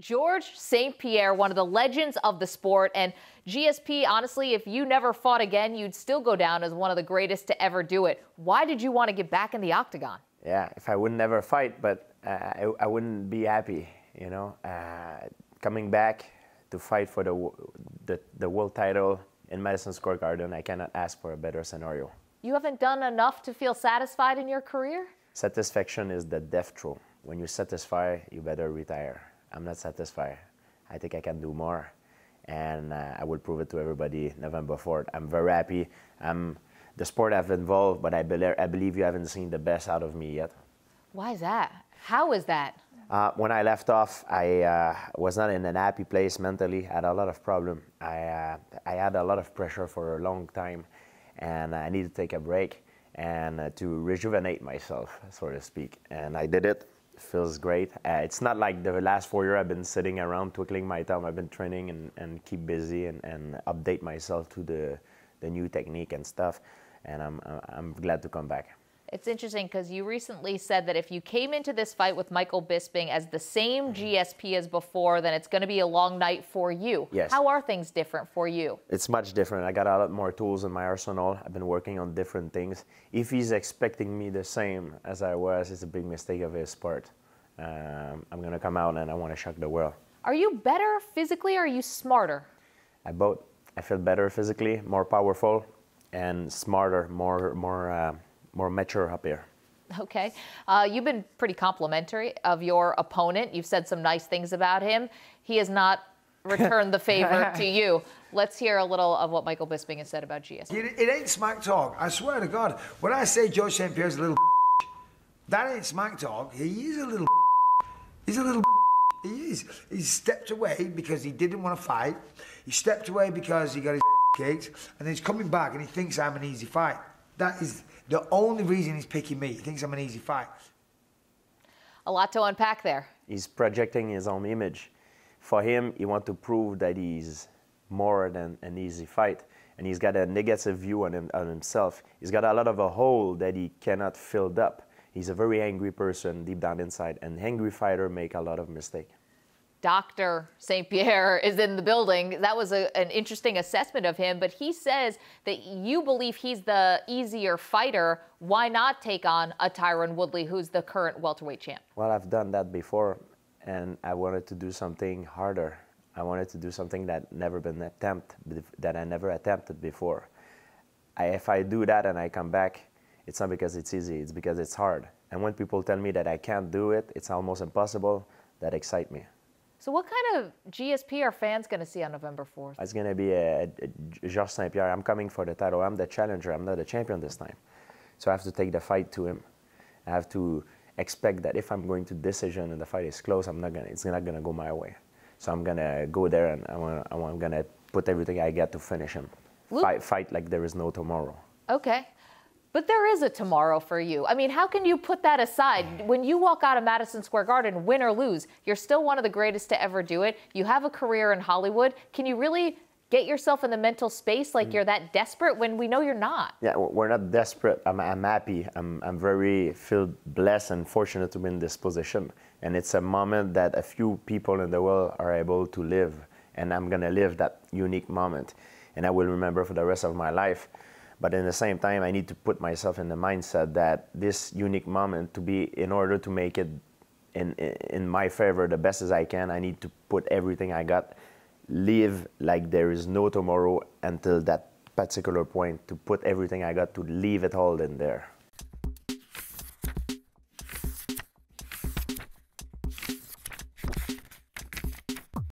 George St-Pierre, one of the legends of the sport. And GSP, honestly, if you never fought again, you'd still go down as one of the greatest to ever do it. Why did you want to get back in the octagon? Yeah, if I would never fight, but I wouldn't be happy, you know. Coming back to fight for the world title in Madison Square Garden, I cannot ask for a better scenario. You haven't done enough to feel satisfied in your career? Satisfaction is the death throw. When you're satisfied, you better retire. I'm not satisfied. I think I can do more, and I will prove it to everybody November 4th. I'm very happy. The sport I've involved, but I believe you haven't seen the best out of me yet. Why is that? How is that? When I left off, I was not in an happy place mentally. I had a lot of problems. I had a lot of pressure for a long time, and I needed to take a break and to rejuvenate myself, so to speak. And I did it. It feels great. It's not like the last 4 years I've been sitting around twiddling my thumb. I've been training and keep busy and update myself to the new technique and stuff. And I'm glad to come back. It's interesting because you recently said that if you came into this fight with Michael Bisping as the same GSP as before, then it's going to be a long night for you. Yes. How are things different for you? It's much different. I got a lot more tools in my arsenal. I've been working on different things. If he's expecting me the same as I was, it's a big mistake of his part. I'm going to come out and I want to shock the world. Are you better physically or are you smarter? Both. I feel better physically, more powerful, and smarter, more mature up here. Okay. You've been pretty complimentary of your opponent. You've said some nice things about him. He has not returned the favor to you. Let's hear a little of what Michael Bisping has said about GSP. It ain't smack talk. I swear to God. When I say George St-Pierre's a little that ain't smack talk. He is a little He's a little He is. He stepped away because he didn't want to fight. He stepped away because he got his kicked. And then he's coming back and he thinks I'm an easy fight. That is the only reason he's picking me. He thinks I'm an easy fight. A lot to unpack there. He's projecting his own image. For him, he wants to prove that he's more than an easy fight. And he's got a negative view on himself. He's got a lot of a hole that he cannot fill up. He's a very angry person deep down inside. And angry fighter make a lot of mistakes. Dr. St-Pierre is in the building. That was an interesting assessment of him, but he says that you believe he's the easier fighter. Why not take on a Tyron Woodley, who's the current welterweight champ? Well, I've done that before, and I wanted to do something harder. I wanted to do something that I never attempted before. If I do that and I come back, it's not because it's easy, it's because it's hard. And when people tell me that I can't do it, it's almost impossible, that excites me. So what kind of GSP are fans going to see on November 4th? It's going to be a George St-Pierre. I'm coming for the title. I'm the challenger. I'm not the champion this time. So I have to take the fight to him. I have to expect that if I'm going to decision and the fight is close, it's not going to go my way. So I'm going to go there and I'm going to put everything I get to finish him. Fight like there is no tomorrow. Okay. But there is a tomorrow for you. I mean, how can you put that aside? When you walk out of Madison Square Garden, win or lose, you're still one of the greatest to ever do it. You have a career in Hollywood. Can you really get yourself in the mental space like you're that desperate when we know you're not? Yeah, we're not desperate. I'm happy. I'm very feel blessed and fortunate to be in this position. And it's a moment that a few people in the world are able to live. And I'm going to live that unique moment. And I will remember for the rest of my life. But in the same time, I need to put myself in the mindset that this unique moment, in order to make it in my favor the best as I can, I need to put everything I got, live like there is no tomorrow until that particular point, to put everything I got to leave it all in there.